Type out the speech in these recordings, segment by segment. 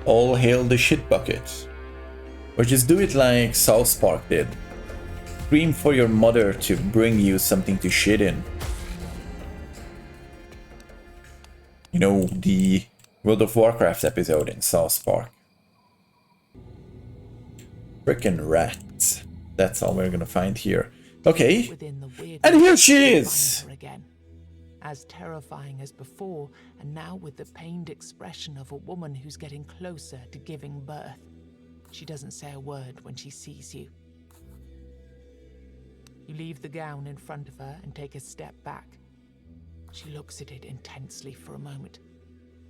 All hail the shit bucket. Or just do it like South Park did. Scream for your mother to bring you something to shit in. You know, the World of Warcraft episode in South Park. Frickin' rats. That's all we're gonna find here. Okay. And here she is! Again. As terrifying as before, and now with the pained expression of a woman who's getting closer to giving birth. She doesn't say a word when she sees you. You leave the gown in front of her and take a step back. She looks at it intensely for a moment.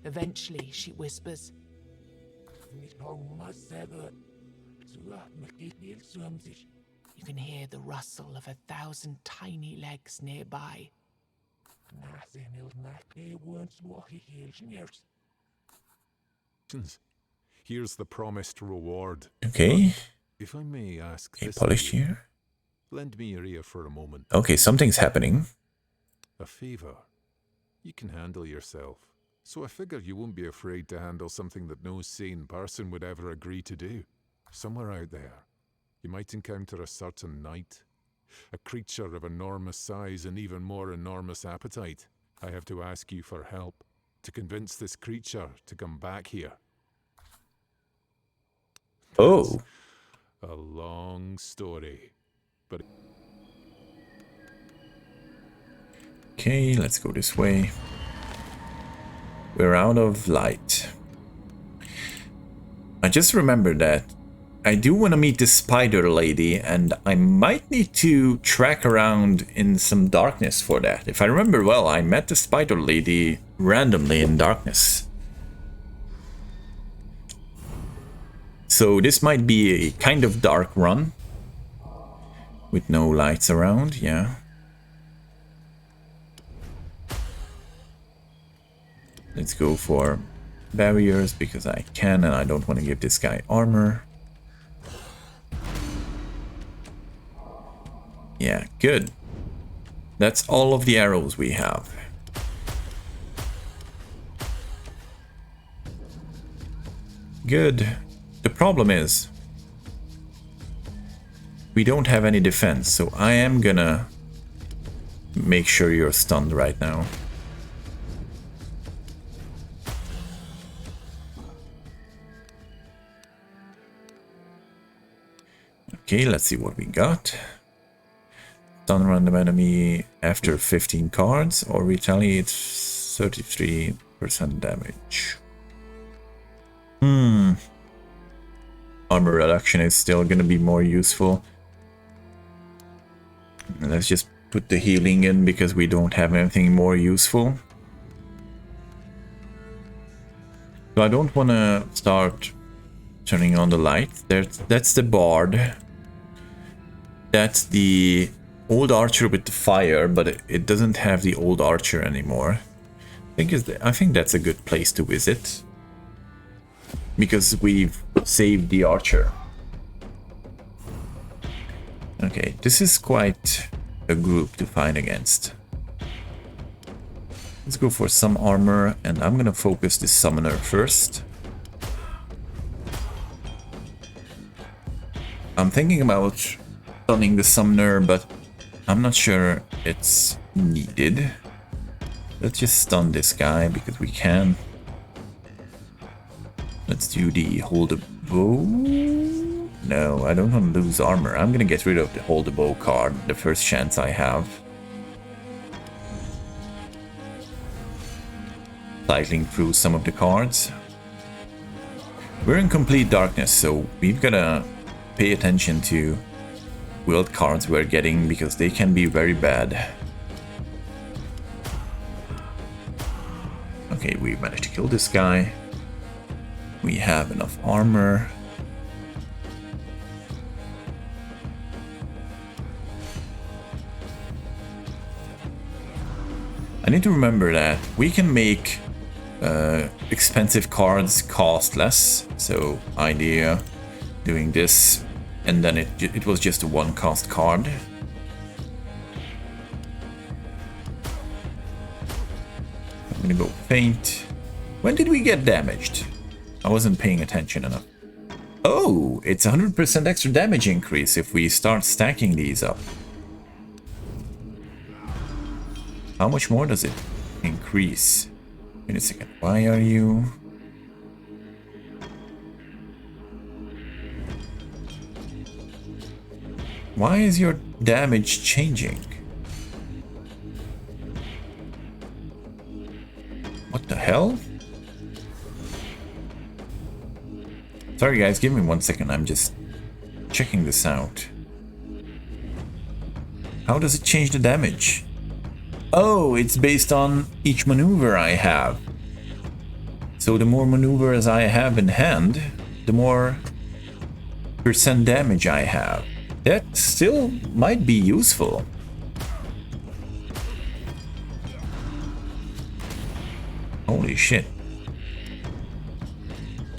Eventually, she whispers, you can hear the rustle of 1,000 tiny legs nearby. Here's the promised reward. Okay. If I may ask Okay, this polished of you, here. lend me your ear for a moment. Okay, something's happening. A favor. You can handle yourself. So I figure you won't be afraid to handle something that no sane person would ever agree to do. Somewhere out there, you might encounter a certain knight. A creature of enormous size and even more enormous appetite. I have to ask you for help to convince this creature to come back here. Oh. A long story, but... Okay, let's go this way. We're out of light. I just remembered that I do want to meet the spider lady, and I might need to track around in some darkness for that. If I remember well, I met the spider lady randomly in darkness. So this might be a kind of dark run with no lights around, yeah. Let's go for barriers because I can and I don't want to give this guy armor. Yeah, good. That's all of the arrows we have. Good. The problem is we don't have any defense, so I am gonna make sure you're stunned right now. Okay, let's see what we got. Stun random enemy after 15 cards or retaliate 33% damage. Armor reduction is still gonna be more useful. Let's just put the healing in because we don't have anything more useful. So I don't want to start turning on the light. That's the bard. That's the old archer with the fire, but it doesn't have the old archer anymore. I think that's a good place to visit. Because we've saved the archer. Okay, this is quite a group to fight against. Let's go for some armor, and I'm gonna focus the summoner first. I'm thinking about stunning the summoner, but I'm not sure it's needed. Let's just stun this guy because we can. Let's do the hold a bow. No, I don't want to lose armor. I'm gonna get rid of the hold a bow card the first chance I have. Cycling through some of the cards. We're in complete darkness, so we've gotta pay attention to what cards we're getting because they can be very bad. Okay, we managed to kill this guy. We have enough armor. I need to remember that we can make expensive cards cost less. So idea doing this, and then it was just a one cost card. I'm gonna go faint. When did we get damaged? I wasn't paying attention enough. Oh, it's 100% extra damage increase if we start stacking these up. How much more does it increase? Wait a second. Why are you... Why is your damage changing? What the hell? Sorry guys, give me 1 second. I'm just checking this out. How does it change the damage? Oh, it's based on each maneuver I have. So the more maneuvers I have in hand, the more percent damage I have. That still might be useful. Holy shit.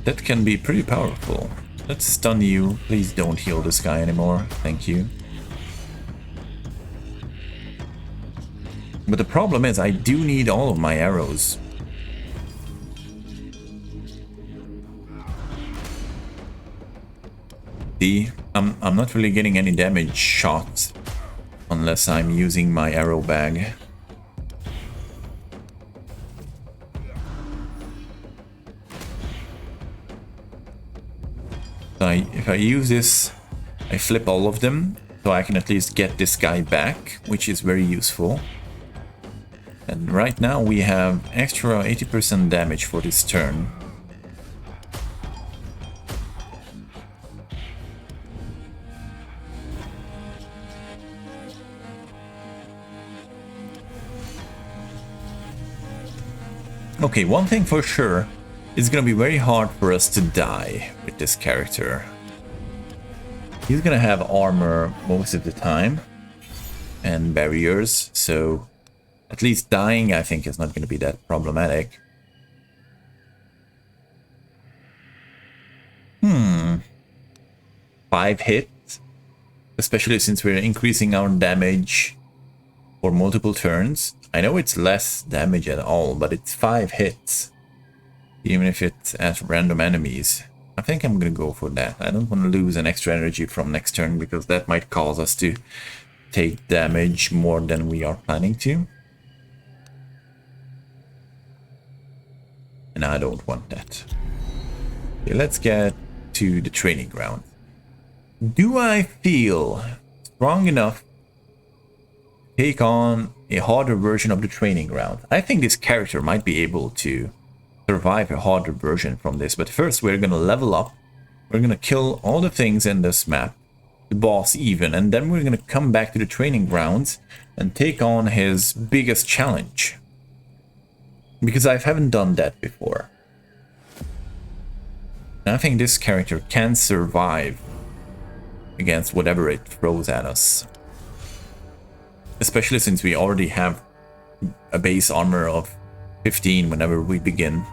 That can be pretty powerful. Let's stun you. Please don't heal this guy anymore. Thank you. But the problem is I do need all of my arrows. See, I'm not really getting any damage shots unless I'm using my arrow bag. So if I use this, I flip all of them, so I can at least get this guy back, which is very useful. And right now we have extra 80% damage for this turn. Okay, one thing for sure, it's gonna be very hard for us to die with this character. He's gonna have armor most of the time and barriers, so at least dying I think is not gonna be that problematic. 5 hits, especially since we're increasing our damage for multiple turns. I know it's less damage at all, but it's 5 hits. Even if it's at random enemies. I think I'm gonna go for that. I don't want to lose an extra energy from next turn, because that might cause us to take damage more than we are planning to. And I don't want that. Okay, let's get to the training ground. Do I feel strong enough to take on a harder version of the training ground? I think this character might be able to survive a harder version from this, but first we're gonna level up. We're gonna kill all the things in this map, the boss even, and then we're gonna come back to the training grounds and take on his biggest challenge. Because I haven't done that before. And I think this character can survive against whatever it throws at us. Especially since we already have a base armor of 15 whenever we begin.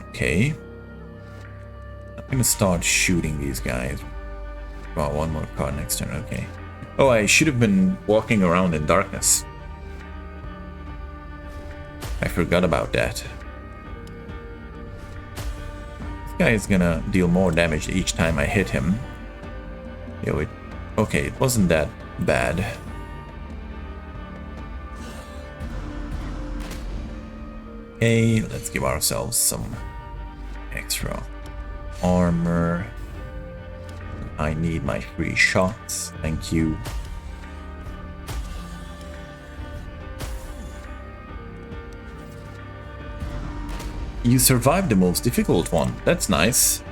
Okay. I'm gonna start shooting these guys. Draw one more card next turn, okay. Oh, I should have been walking around in darkness. I forgot about that. This guy is gonna deal more damage each time I hit him. Yo, okay, it wasn't that bad. Okay, let's give ourselves some extra armor. I need my free shots, thank you. You survived the most difficult one, that's nice.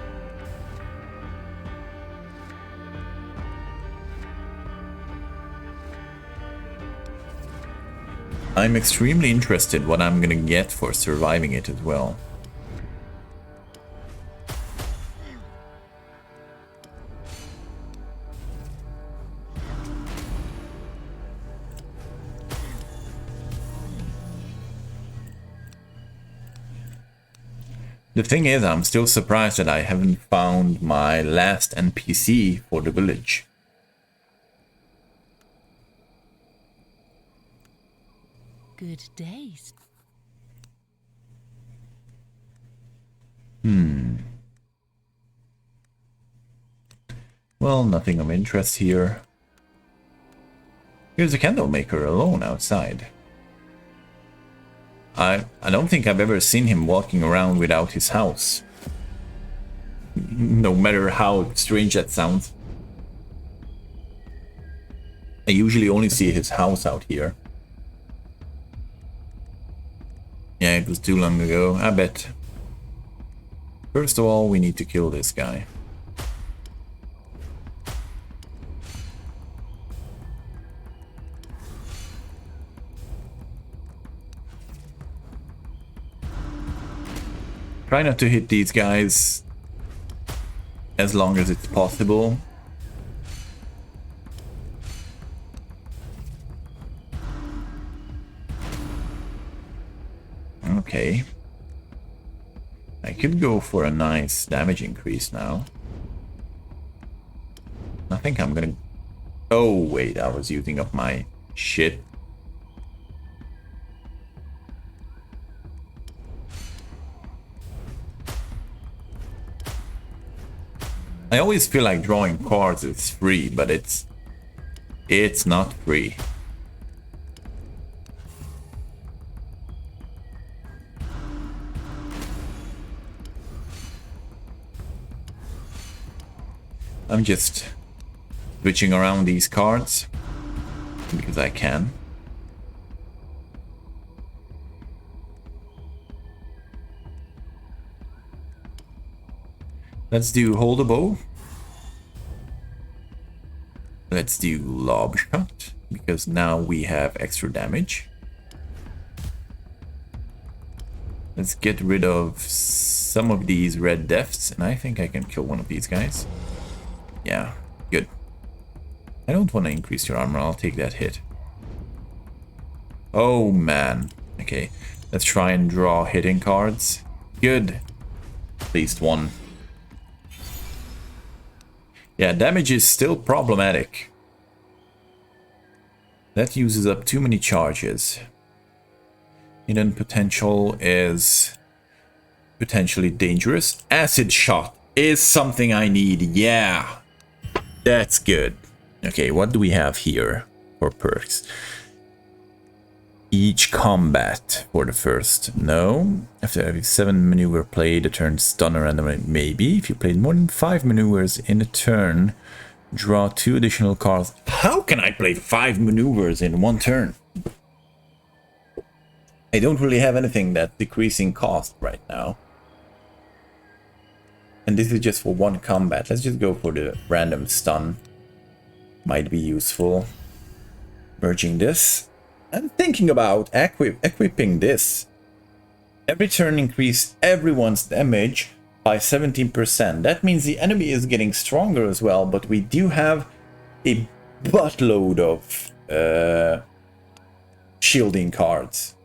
I'm extremely interested what I'm gonna get for surviving it as well. The thing is, I'm still surprised that I haven't found my last NPC for the village. good days. Well, nothing of interest here. Here's a candle maker alone outside. I don't think I've ever seen him walking around without his house. No matter how strange that sounds. I usually only see his house out here. Yeah, it was too long ago, I bet. First of all, we need to kill this guy. Try not to hit these guys as long as it's possible. Okay. I could go for a nice damage increase now. I think I'm gonna... Oh, wait, I was using up my shit. I always feel like drawing cards is free, but it's not free. I'm just switching around these cards because I can. Let's do hold a bow. Let's do lob shot because now we have extra damage. Let's get rid of some of these red deaths, and I think I can kill one of these guys. Yeah, good. I don't want to increase your armor, I'll take that hit. Oh man. Okay, let's try and draw hitting cards. Good. At least one. Yeah, damage is still problematic. That uses up too many charges. Hidden potential is potentially dangerous. Acid shot is something I need. Yeah, that's good. Okay, what do we have here for perks? Each combat for the first. No. After every 7 maneuver played, a turn stunner randomly. Maybe. If you played more than 5 maneuvers in a turn, draw 2 additional cards. How can I play 5 maneuvers in 1 turn? I don't really have anything that's decreasing cost right now. And this is just for 1 combat. Let's just go for the random stun. Might be useful. Merging this. I'm thinking about equipping this. Every turn increase everyone's damage by 17%. That means the enemy is getting stronger as well, but we do have a buttload of shielding cards.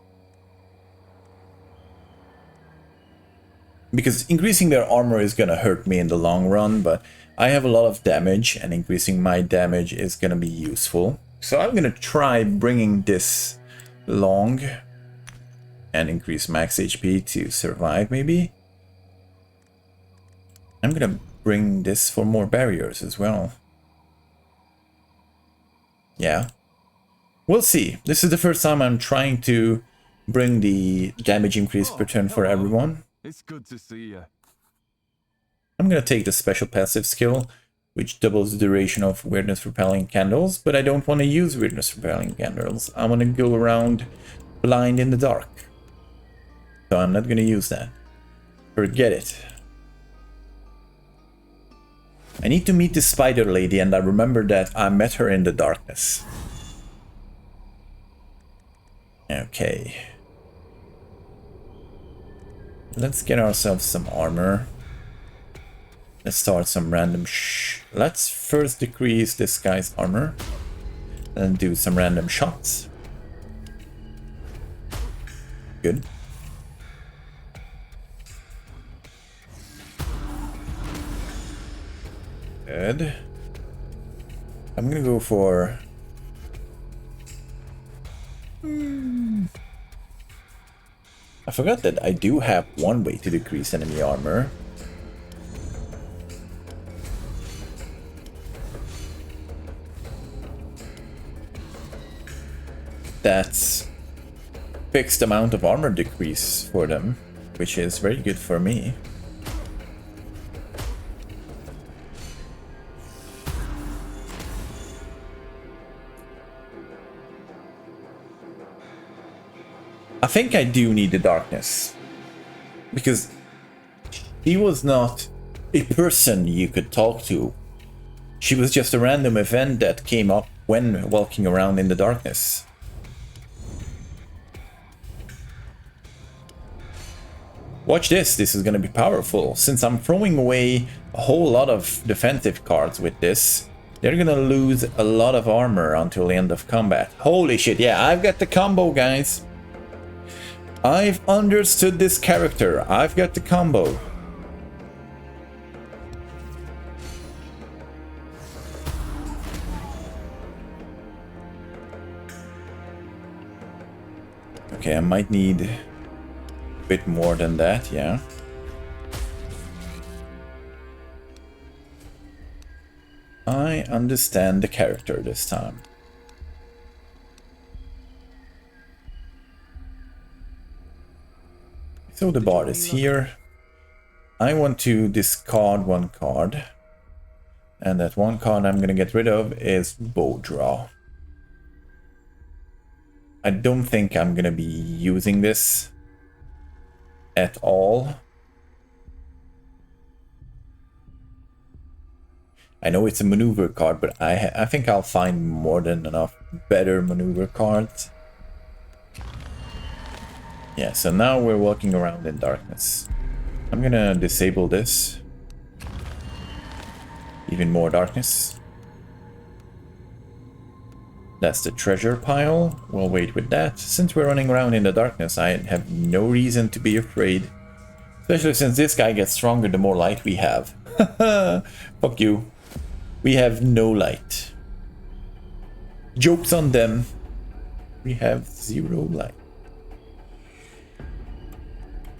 Because increasing their armor is gonna hurt me in the long run, but I have a lot of damage, and increasing my damage is gonna be useful. So I'm gonna try bringing this along and increase max HP to survive, maybe. I'm gonna bring this for more barriers as well. Yeah. We'll see. This is the first time I'm trying to bring the damage increase per turn for everyone. It's good to see you. I'm gonna take the special passive skill, which doubles the duration of weirdness repelling candles, but I don't want to use weirdness repelling candles. I want to go around blind in the dark. So I'm not going to use that. Forget it. I need to meet the spider lady, and I remember that I met her in the darkness. Okay. Let's get ourselves some armor. Let's start some random Let's first decrease this guy's armor. And do some random shots. Good. Good. I'm gonna go for... I forgot that I do have one way to decrease enemy armor. That's fixed amount of armor decrease for them, which is very good for me. I think I do need the darkness, because she was not a person you could talk to. She was just a random event that came up when walking around in the darkness. Watch this, this is gonna be powerful. Since I'm throwing away a whole lot of defensive cards with this, they're gonna lose a lot of armor until the end of combat. Holy shit, yeah, I've got the combo, guys. I've understood this character. I've got the combo. Okay, I might need a bit more than that, yeah. I understand the character this time. So the bard is here. I want to discard one card. And that one card I'm gonna get rid of is Bow Draw. I don't think I'm gonna be using this at all. I know it's a maneuver card, but I think I'll find more than enough better maneuver cards. Yeah, so now we're walking around in darkness. I'm gonna disable this. Even more darkness. That's the treasure pile. We'll wait with that. Since we're running around in the darkness, I have no reason to be afraid. Especially since this guy gets stronger the more light we have. Fuck you. We have no light. Joke's on them. We have 0 light.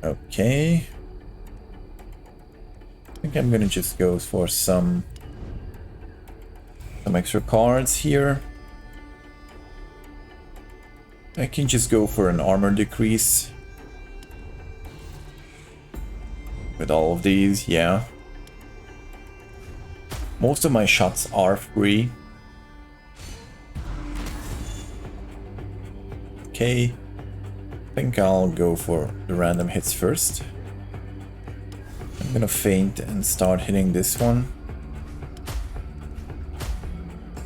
Okay. I think I'm gonna just go for some extra cards here. I can just go for an armor decrease. With all of these, yeah. Most of my shots are free. Okay. I think I'll go for the random hits first. I'm gonna feint and start hitting this one.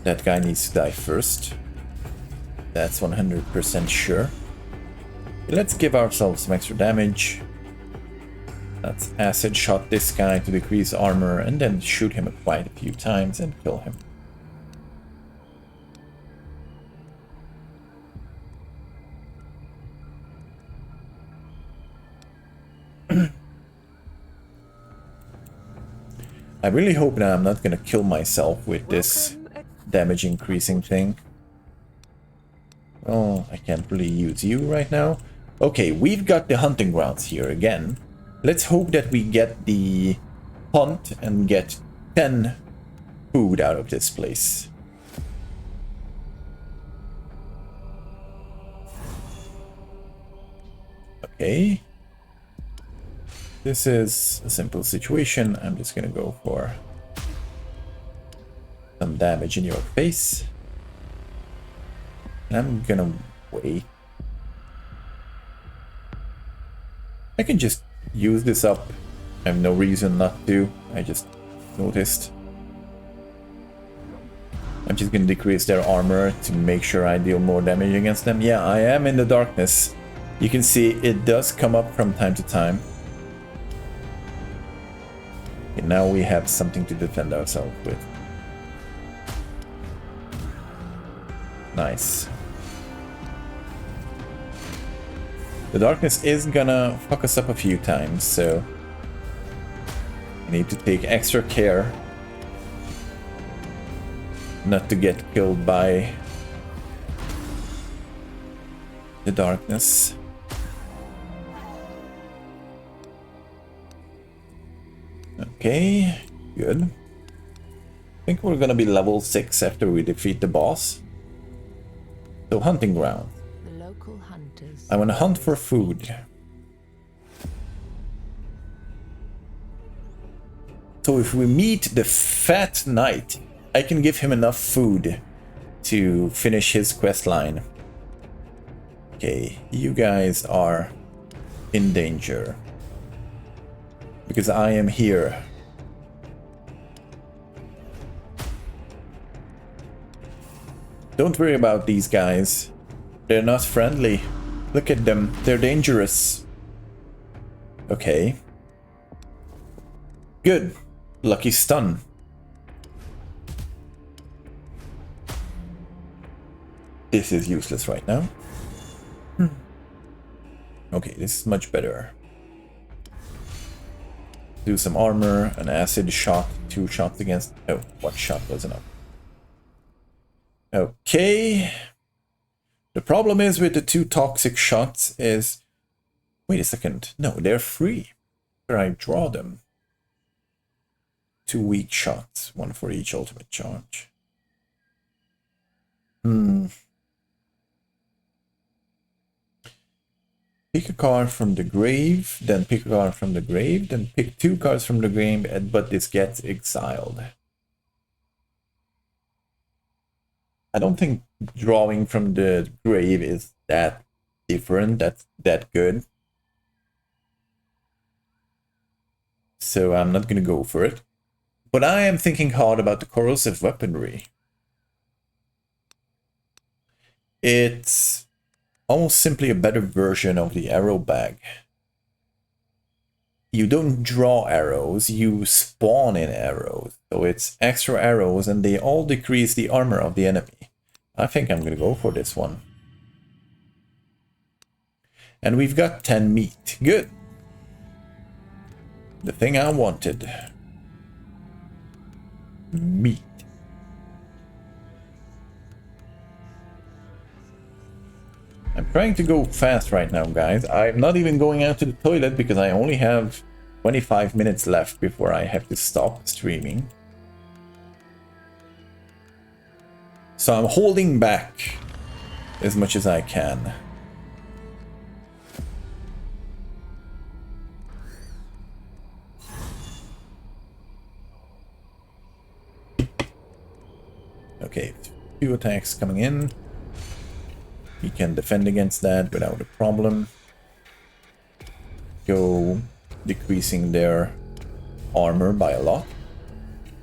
That guy needs to die first. That's 100% sure. Let's give ourselves some extra damage. Let's acid shot this guy to decrease armor and then shoot him quite a few times and kill him. I really hope that I'm not gonna kill myself with this damage increasing thing. Oh, I can't really use you right now. Okay, we've got the hunting grounds here again. Let's hope that we get the hunt and get 10 food out of this place. Okay. This is a simple situation. I'm just gonna go for some damage in your face. And I'm gonna wait. I can just use this up. I have no reason not to. I just noticed. I'm just gonna decrease their armor to make sure I deal more damage against them. Yeah, I am in the darkness. You can see it does come up from time to time. Okay, now we have something to defend ourselves with. Nice. The darkness is gonna fuck us up a few times, so I need to take extra care not to get killed by the darkness. Okay, good. I think we're gonna be level 6 after we defeat the boss. So, hunting ground. The local hunters. I want to hunt for food. So if we meet the fat knight, I can give him enough food to finish his quest line. Okay, you guys are in danger. Because I am here. Don't worry about these guys. They're not friendly. Look at them. They're dangerous. Okay. Good. Lucky stun. This is useless right now. Okay, this is much better. Do some armor, an acid shot, 2 shots against... Oh, one shot was enough. Okay. The problem is with the 2 toxic shots is... Wait a second. No, they're free. Where I draw them. 2 weak shots, 1 for each ultimate charge. Pick a card from the grave, then pick a card from the grave, then pick 2 cards from the grave, but this gets exiled. I don't think drawing from the grave is that different, that's that good. So I'm not gonna go for it. But I am thinking hard about the corrosive weaponry. It's almost simply a better version of the arrow bag. You don't draw arrows, you spawn in arrows. So it's extra arrows and they all decrease the armor of the enemy. I think I'm gonna go for this one. And we've got 10 meat. Good. The thing I wanted. Meat. I'm trying to go fast right now, guys. I'm not even going out to the toilet because I only have 25 minutes left before I have to stop streaming. So I'm holding back as much as I can. Okay, 2 attacks coming in. He can defend against that without a problem. Go decreasing their armor by a lot.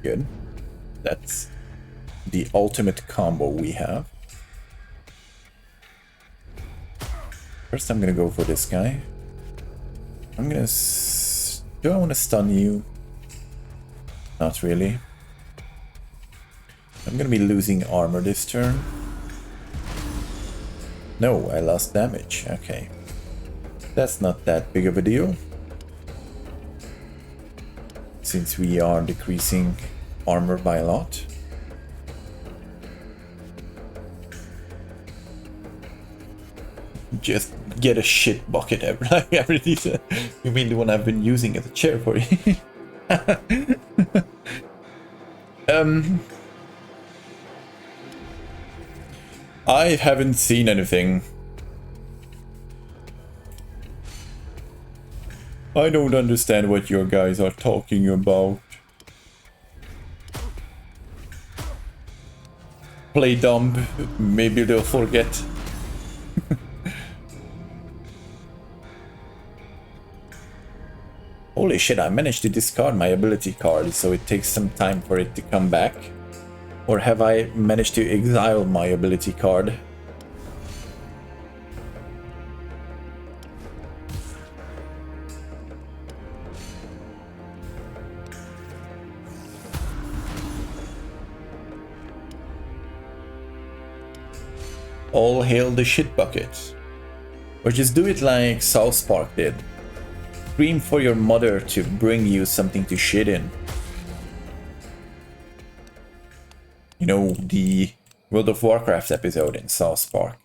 Good. That's the ultimate combo we have. First I'm gonna go for this guy. I'm gonna... Do I want to stun you? Not really. I'm gonna be losing armor this turn. No, I lost damage. Okay. That's not that big of a deal. Since we are decreasing armor by a lot. Just get a shit bucket every You mean the one I've been using as a chair for you? I haven't seen anything. I don't understand what you guys are talking about. Play dumb, maybe they'll forget. Holy shit, I managed to discard my ability card, so it takes some time for it to come back. Or have I managed to exile my ability card? All hail the shit bucket. Or just do it like South Park did. Scream for your mother to bring you something to shit in. You know, the World of Warcraft episode in South Park.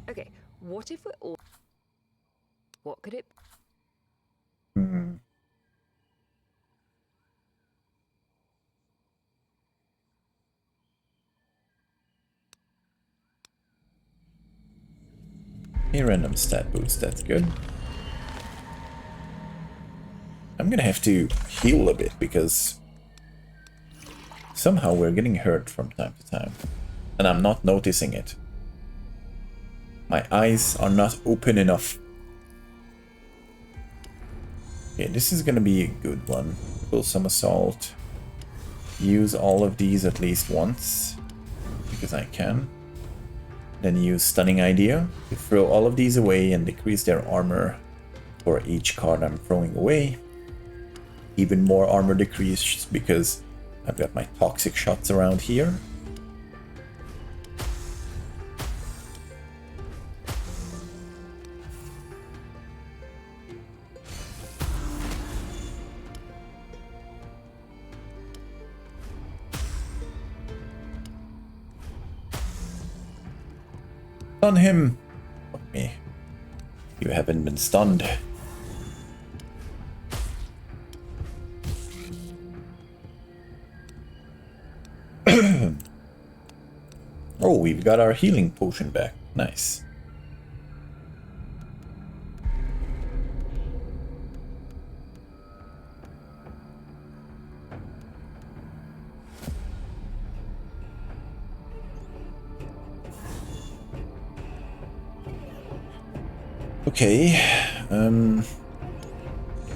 Okay, what if we're all... What could it... A random stat boost, that's good. I'm gonna have to heal a bit because somehow we're getting hurt from time to time. And I'm not noticing it. My eyes are not open enough. Okay, this is gonna be a good one. Pull some assault. Use all of these at least once, because I can. Then use Stunning Idea to throw all of these away and decrease their armor for each card I'm throwing away. Even more armor decrease because I've got my toxic shots around here. Stun him! Fuck me. You haven't been stunned. Oh, we've got our healing potion back. Nice. Okay, I'm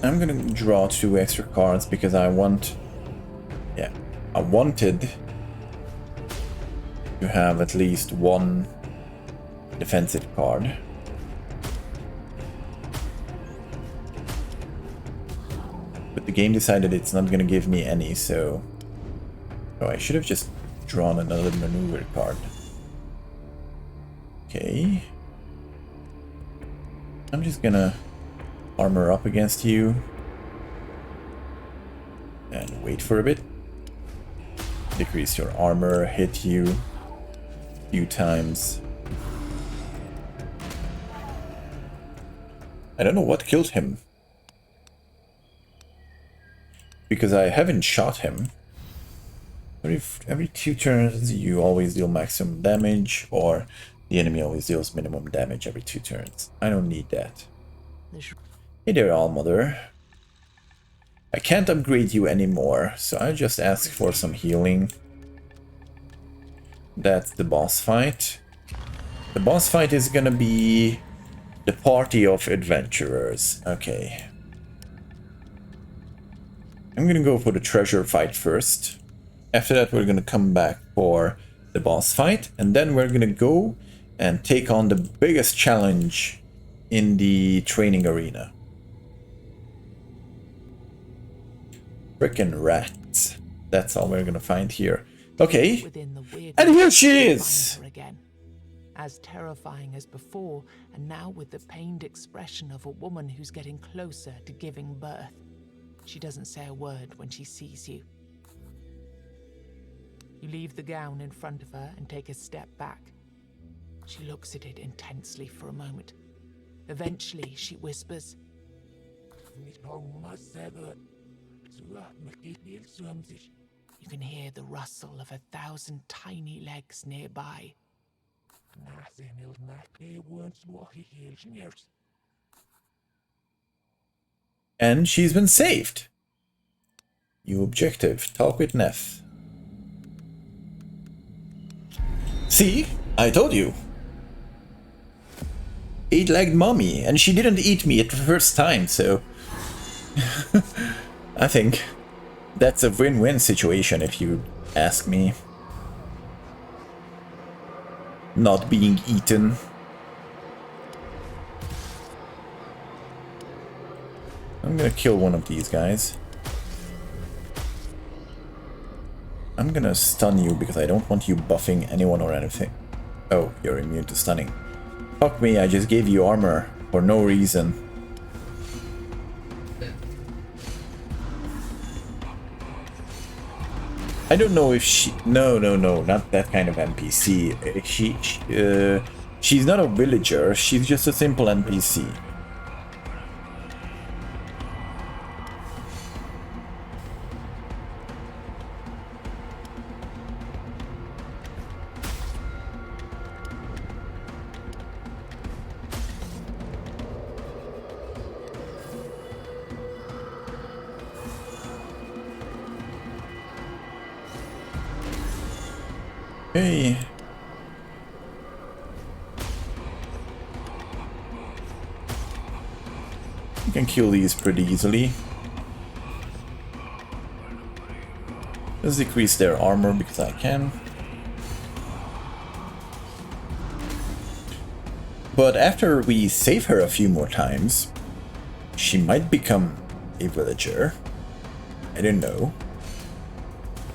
gonna draw 2 extra cards because I wanted to have at least 1 defensive card. But the game decided it's not gonna give me any, so I should have just drawn another maneuver card. Okay. I'm just gonna armor up against you and wait for a bit. Decrease your armor, hit you a few times. I don't know what killed him, because I haven't shot him. Every 2 turns you always deal maximum damage, or the enemy always deals minimum damage every 2 turns. I don't need that. Hey there, Allmother. I can't upgrade you anymore, so I'll just ask for some healing. That's the boss fight. The boss fight is gonna be the party of adventurers. Okay. I'm gonna go for the treasure fight first. After that, we're gonna come back for the boss fight, and then we're gonna go and take on the biggest challenge in the training arena. Frickin' rats. That's all we're gonna find here. Okay. And here she is! Again. As terrifying as before, and now with the pained expression of a woman who's getting closer to giving birth. She doesn't say a word when she sees you. You leave the gown in front of her and take a step back. She looks at it intensely for a moment. Eventually, she whispers, you can hear the rustle of 1,000 tiny legs nearby. And she's been saved. New objective, talk with Neff. See? I told you. 8-legged mommy, and she didn't eat me at the first time, so... I think that's a win-win situation if you ask me. Not being eaten. I'm gonna kill one of these guys. I'm gonna stun you because I don't want you buffing anyone or anything. Oh, you're immune to stunning. Fuck me, I just gave you armor for no reason. I don't know if she... No, not that kind of NPC. She's not a villager, she's just a simple NPC. Okay. You can kill these pretty easily. Let's decrease their armor because I can. But after we save her a few more times, she might become a villager. I don't know.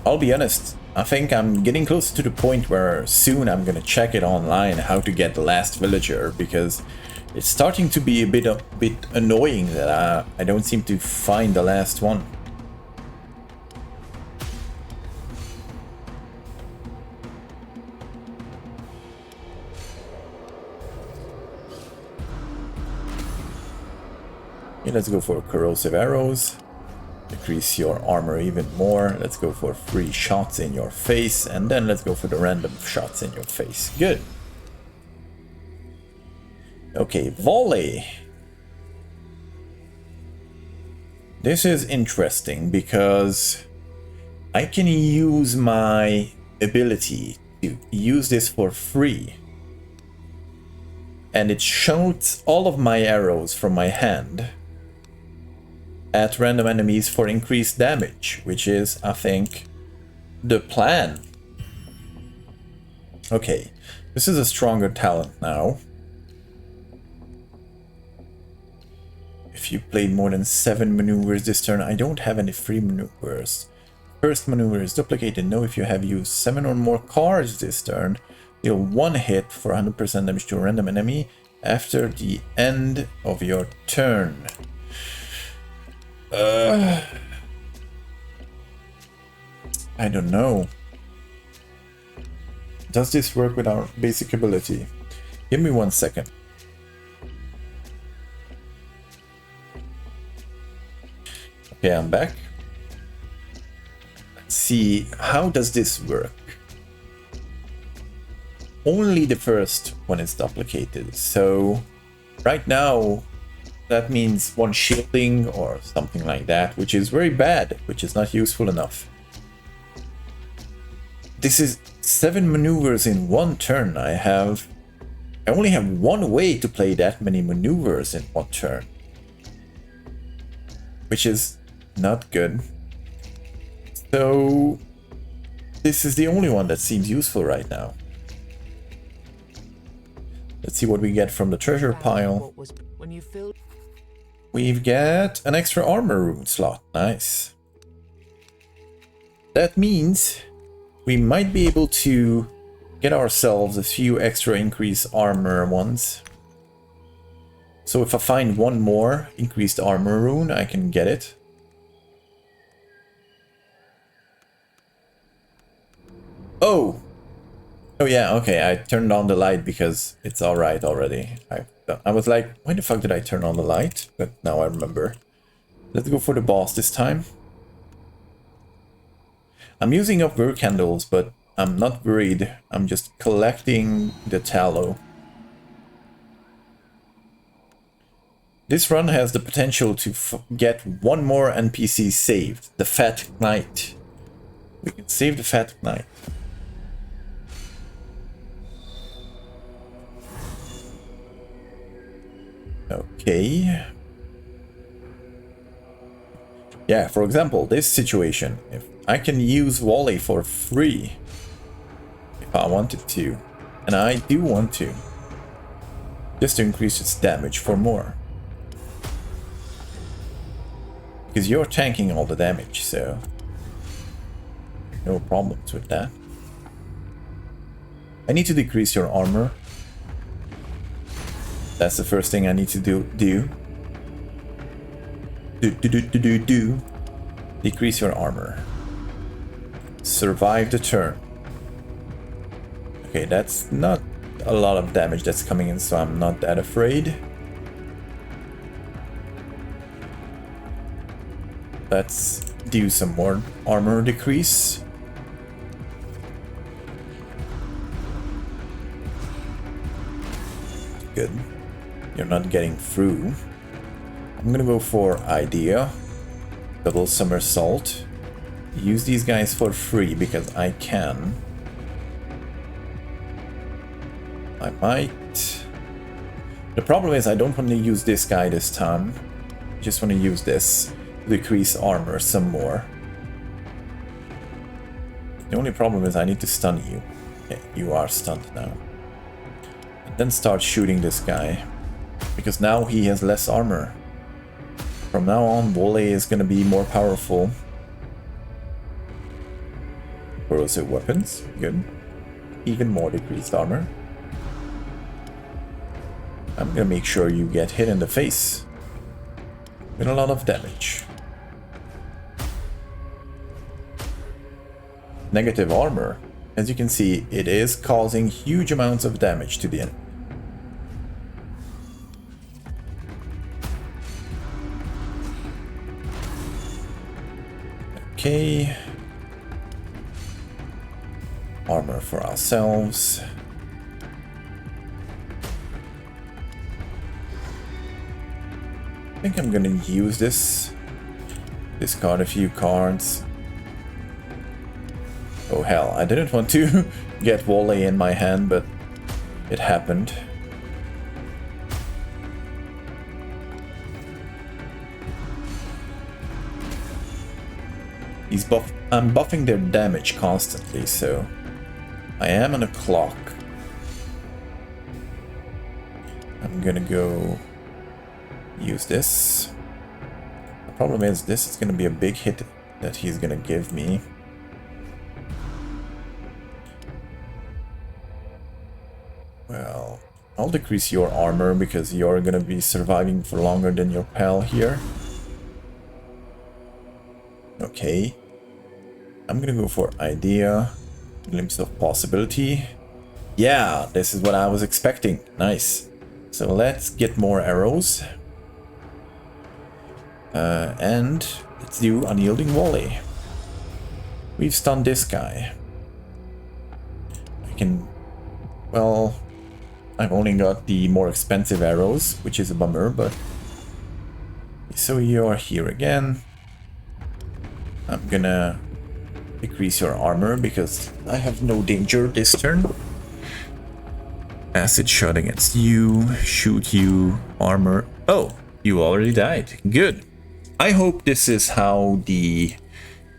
I'll be honest, I think I'm getting close to the point where soon I'm gonna check it online how to get the last villager, because it's starting to be a bit annoying that I don't seem to find the last one. Okay, let's go for corrosive arrows. Decrease your armor even more. Let's go for 3 shots in your face, and then let's go for the random shots in your face. Good. Okay, volley. This is interesting because I can use my ability to use this for free. And it shoots all of my arrows from my hand at random enemies for increased damage, which is, I think, the plan. Okay, this is a stronger talent now. If you played more than 7 maneuvers this turn, I don't have any free maneuvers. First maneuver is duplicated. No, if you have used 7 or more cards this turn, deal 1 hit for 100% damage to a random enemy after the end of your turn. I don't know. Does this work with our basic ability? Give me 1 second. Okay, I'm back. Let's see, how does this work? Only the first one is duplicated, so right now that means 1 shielding or something like that, which is very bad, which is not useful enough. This is 7 maneuvers in 1 turn. I only have 1 way to play that many maneuvers in 1 turn, which is not good. So this is the only one that seems useful right now. Let's see what we get from the treasure pile. We've got an extra armor rune slot. Nice. That means we might be able to get ourselves a few extra increased armor ones. So if I find 1 more increased armor rune, I can get it. Oh! Oh yeah, okay, I turned on the light because it's alright already. I was like, why the fuck did I turn on the light? But now I remember. Let's go for the boss this time. I'm using up work candles, but I'm not worried. I'm just collecting the tallow. This run has the potential to get 1 more NPC saved. The Fat Knight. We can save the Fat Knight. Okay. Yeah, for example, this situation. If I can use volley for free if I wanted to, and I do want to, just to increase its damage for more. Because you're tanking all the damage, so no problems with that. I need to decrease your armor. That's the first thing I need to do. Decrease your armor. Survive the turn. Okay, that's not a lot of damage that's coming in, so I'm not that afraid. Let's do some more armor decrease. Good. You're not getting through. I'm gonna go for idea. Double somersault. Use these guys for free because I can. I might. The problem is I don't want to use this guy this time. I just want to use this to decrease armor some more. The only problem is I need to stun you. Okay, you are stunned now. And then start shooting this guy. Because now he has less armor. From now on, volley is going to be more powerful. Corrosive weapons, good. Even more decreased armor. I'm gonna make sure you get hit in the face with a lot of damage. Negative armor. As you can see, it is causing huge amounts of damage to the enemy. Okay. Armor for ourselves. I think I'm gonna use this. Discard a few cards. Oh hell, I didn't want to get volley in my hand, but it happened. I'm buffing their damage constantly, so I am on a clock. I'm gonna go use this. The problem is this is gonna be a big hit that he's gonna give me. Well, I'll decrease your armor because you're gonna be surviving for longer than your pal here. Okay. I'm gonna go for idea. Glimpse of possibility. Yeah, this is what I was expecting. Nice. So let's get more arrows. And let's do unyielding volley. We've stunned this guy. I can... Well, I've only got the more expensive arrows, which is a bummer, but... So you're here again. I'm gonna decrease your armor because I have no danger this turn. Acid shot against you, shoot you, armor. Oh, you already died. Good. I hope this is how the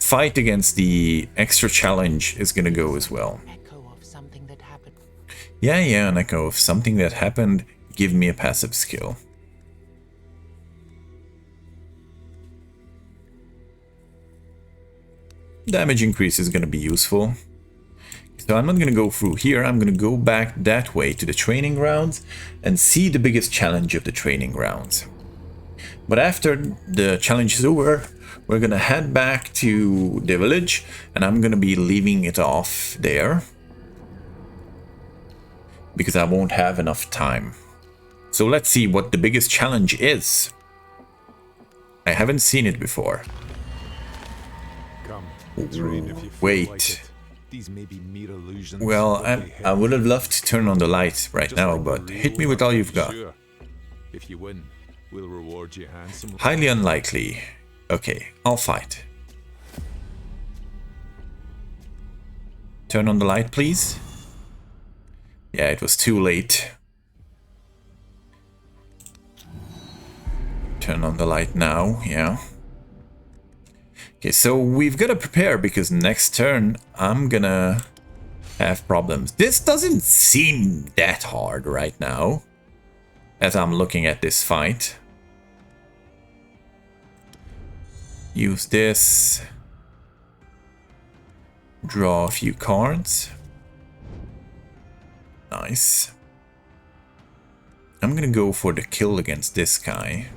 fight against the extra challenge is gonna go as well. Echo of something that happened. Yeah, an echo of something that happened. Give me a passive skill. Damage increase is going to be useful. So I'm not going to go through here. I'm going to go back that way to the training grounds and see the biggest challenge of the training grounds. But after the challenge is over, we're going to head back to the village and I'm going to be leaving it off there because I won't have enough time. So let's see what the biggest challenge is. I haven't seen it before. Wait. These may be mere illusions. Well, I would have loved to turn on the light right now, but hit me with all you've got. If you win, we'll reward you handsomely. Highly unlikely. Okay, I'll fight. Turn on the light, please. Yeah, it was too late. Turn on the light now, yeah. Okay, so we've got to prepare because next turn I'm gonna have problems. This doesn't seem that hard right now as I'm looking at this fight. Use this. Draw a few cards. Nice. I'm gonna go for the kill against this guy.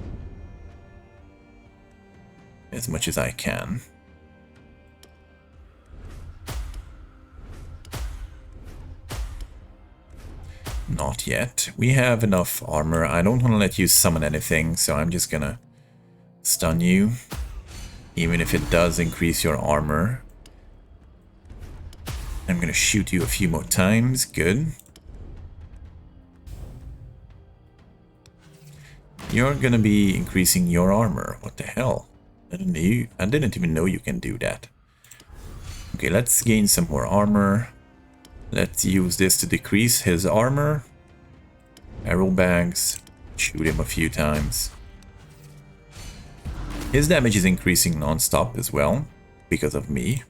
As much as I can. Not yet. We have enough armor. I don't want to let you summon anything, so I'm just gonna stun you. Even if it does increase your armor. I'm gonna shoot you a few more times. Good. You're gonna be increasing your armor. What the hell? I didn't even know you can do that. Okay, let's gain some more armor. Let's use this to decrease his armor. arrow bags. Shoot him a few times. His damage is increasing non-stop as well, because of me.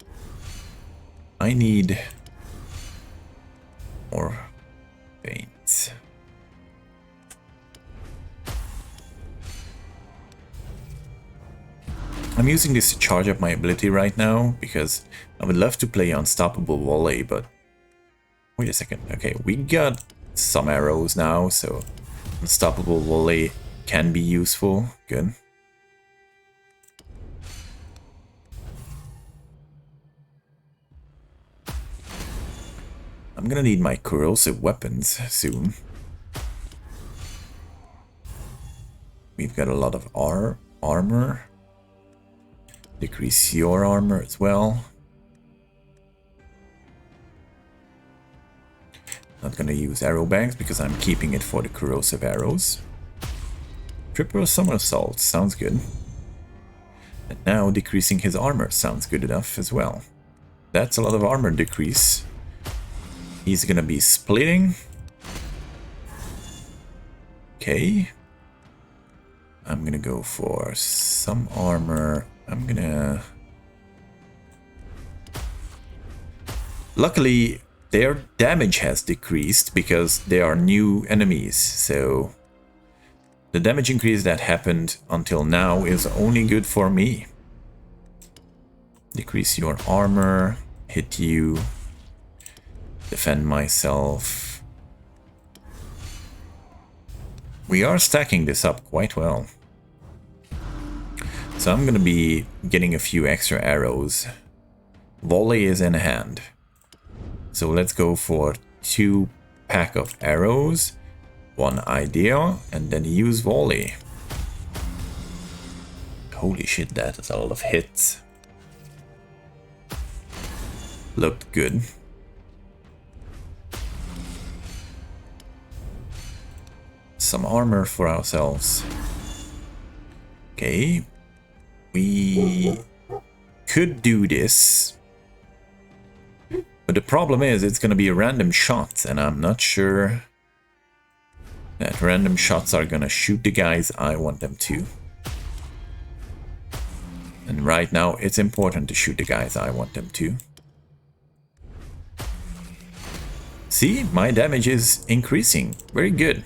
I need more paint. I'm using this to charge up my ability right now, because I would love to play Unstoppable Volley, but... Wait a second. Okay, we got some arrows now, so Unstoppable Volley can be useful. Good. I'm gonna need my corrosive weapons soon. We've got a lot of armor. Decrease your armor as well. Not gonna use arrow bags because I'm keeping it for the corrosive arrows. Triple somersault sounds good. And now decreasing his armor sounds good enough as well. That's a lot of armor decrease. He's gonna be splitting. Okay. I'm gonna go for some armor. Luckily, their damage has decreased because they are new enemies, so the damage increase that happened until now is only good for me. Decrease your armor, hit you, defend myself. We are stacking this up quite well. So I'm gonna be getting a few extra arrows. Volley is in hand. So let's go for 2 pack of arrows, 1 idea, and then use volley. Holy shit, that is a lot of hits. Looked good. Some armor for ourselves. Okay. We could do this. But the problem is it's gonna be a random shot, and I'm not sure that random shots are gonna shoot the guys I want them to. And right now it's important to shoot the guys I want them to. See, my damage is increasing. Very good.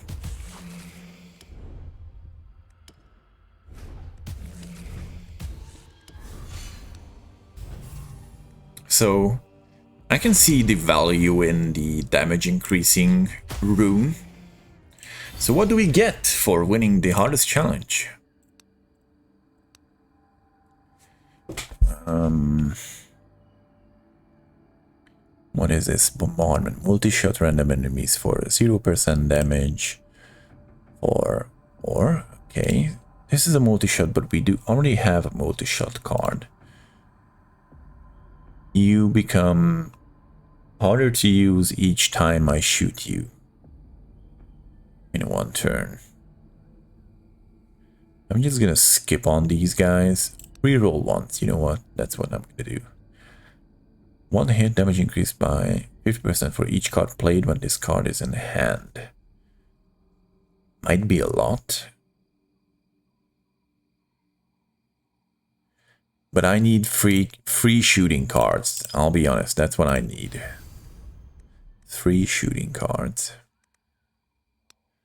So I can see the value in the damage increasing rune. So what do we get for winning the hardest challenge? What is this? Bombardment. Multi-shot random enemies for 0% damage. Okay. This is a multi-shot, but we do already have a multi-shot card. You become harder to use each time I shoot you in 1 turn. I'm just gonna skip on these guys. Reroll once, you know what? That's what I'm gonna do. 1 hit, damage increased by 50% for each card played when this card is in hand. Might be a lot. But I need free shooting cards. I'll be honest, that's what I need. 3 shooting cards.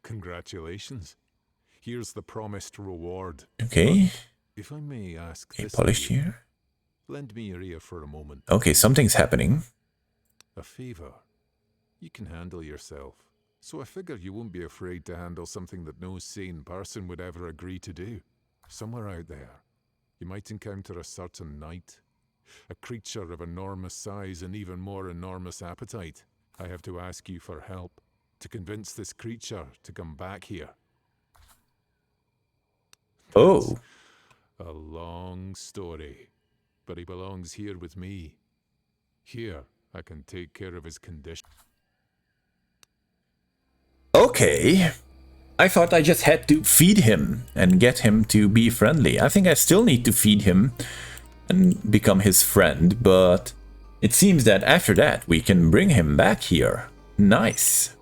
Congratulations. Here's the promised reward. Okay. If I may ask Okay, this polished of you, here. lend me your ear for a moment. Okay, something's happening. A favor. You can handle yourself. So I figure you won't be afraid to handle something that no sane person would ever agree to do. Somewhere out there, you might encounter a certain knight. A creature of enormous size and even more enormous appetite. I have to ask you for help to convince this creature to come back here. Oh. A long story, but he belongs here with me. Here, I can take care of his condition. Okay. I thought I just had to feed him and get him to be friendly. I think I still need to feed him and become his friend, but it seems that after that we can bring him back here. Nice.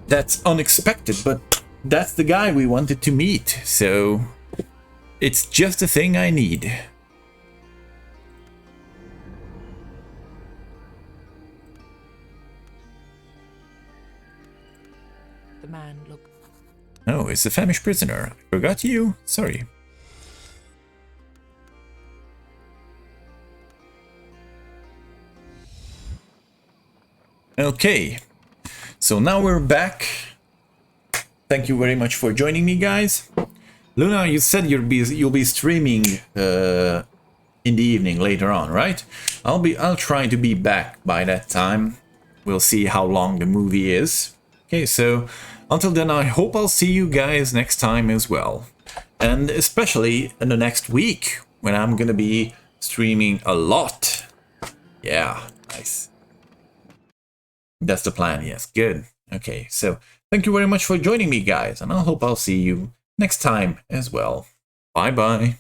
That's unexpected, but that's the guy we wanted to meet, so it's just the thing I need. The man looked. Oh, it's a famished prisoner. I forgot you. Sorry. Okay, so now we're back. Thank you very much for joining me, guys. Luna, you said you'll be streaming in the evening later on, right? I'll try to be back by that time. We'll see how long the movie is. Okay, so until then, I hope I'll see you guys next time as well. And especially in the next week, when I'm gonna be streaming a lot. Yeah, nice. That's the plan, yes, good. Okay, so thank you very much for joining me, guys, and I hope I'll see you next time as well. Bye-bye.